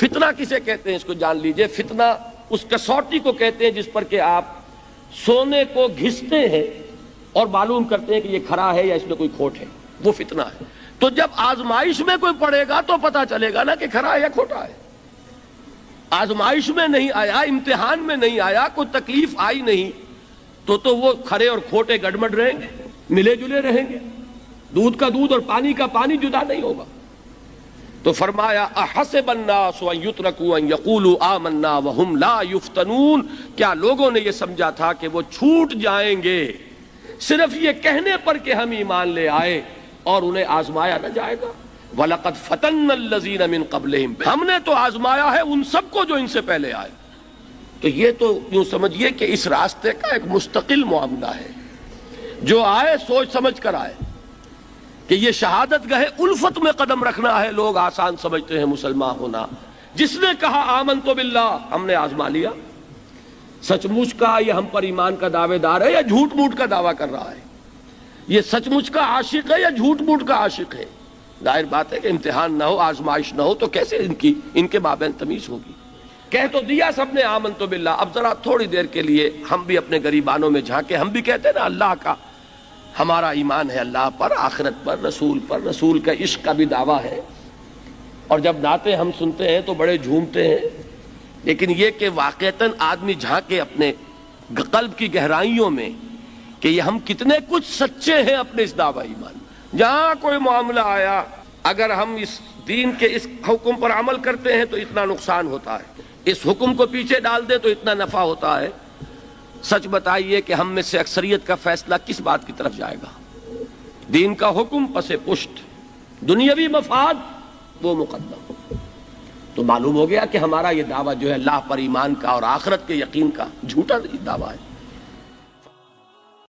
فتنہ کسے کہتے ہیں اس کو جان لیجئے. فتنہ اس کسوٹی کو کہتے ہیں جس پر کہ آپ سونے کو گھستے ہیں اور معلوم کرتے ہیں کہ یہ کھرا ہے یا اس میں کوئی کھوٹ ہے. وہ فتنہ ہے. تو جب آزمائش میں کوئی پڑے گا تو پتا چلے گا نا کہ کھرا ہے یا کھوٹا ہے. آزمائش میں نہیں آیا, امتحان میں نہیں آیا, کوئی تکلیف آئی نہیں, تو وہ کھرے اور کھوٹے گڑمڑ رہیں گے, ملے جلے رہیں گے. دودھ کا دودھ اور پانی کا پانی جدا نہیں ہوگا. تو فرمایا احسب الناس ان یترکوا ان یقولوا آمنا وهم لا یفتنون, کیا لوگوں نے یہ سمجھا تھا کہ وہ چھوٹ جائیں گے صرف یہ کہنے پر کہ ہم ایمان لے آئے اور انہیں آزمایا نہ جائے گا. وَلَقَدْ فَتَنَّ الَّذِينَ مِن قَبْلِهِمْ, ہم نے تو آزمایا ہے ان سب کو جو ان سے پہلے آئے. تو یہ تو یوں سمجھیے کہ اس راستے کا ایک مستقل معاملہ ہے. جو آئے سوچ سمجھ کر آئے کہ یہ شہادت گاہ الفت میں قدم رکھنا ہے. لوگ آسان سمجھتے ہیں مسلمان ہونا. جس نے کہا آمنت باللہ, ہم نے آزما لیا. سچ مچ کا یہ ہم پر ایمان کا دعوے دار ہے یا جھوٹ موٹ کا دعویٰ کر رہا ہے؟ یہ سچ مچ کا عاشق ہے یا جھوٹ موٹ کا عاشق ہے؟ ظاہر بات ہے کہ امتحان نہ ہو, آزمائش نہ ہو تو کیسے ان کے مابین تمیز ہوگی. کہہ تو دیا سب نے آمنت باللہ. اب ذرا تھوڑی دیر کے لیے ہم بھی اپنے گریبانوں میں جھانکے. ہم بھی کہتے ہیں نا اللہ کا ہمارا ایمان ہے, اللہ پر, آخرت پر, رسول کا عشق کا بھی دعویٰ ہے. اور جب نعتیں ہم سنتے ہیں تو بڑے جھومتے ہیں. لیکن یہ کہ واقعتاً آدمی جھانکے اپنے قلب کی گہرائیوں میں کہ یہ ہم کتنے کچھ سچے ہیں اپنے اس دعویٰ ایمان. جہاں کوئی معاملہ آیا, اگر ہم اس دین کے اس حکم پر عمل کرتے ہیں تو اتنا نقصان ہوتا ہے, اس حکم کو پیچھے ڈال دیں تو اتنا نفع ہوتا ہے. سچ بتائیے کہ ہم میں سے اکثریت کا فیصلہ کس بات کی طرف جائے گا؟ دین کا حکم پس پشت, دنیاوی مفاد وہ مقدم. تو معلوم ہو گیا کہ ہمارا یہ دعویٰ جو ہے اللہ پر ایمان کا اور آخرت کے یقین کا جھوٹا دعویٰ ہے.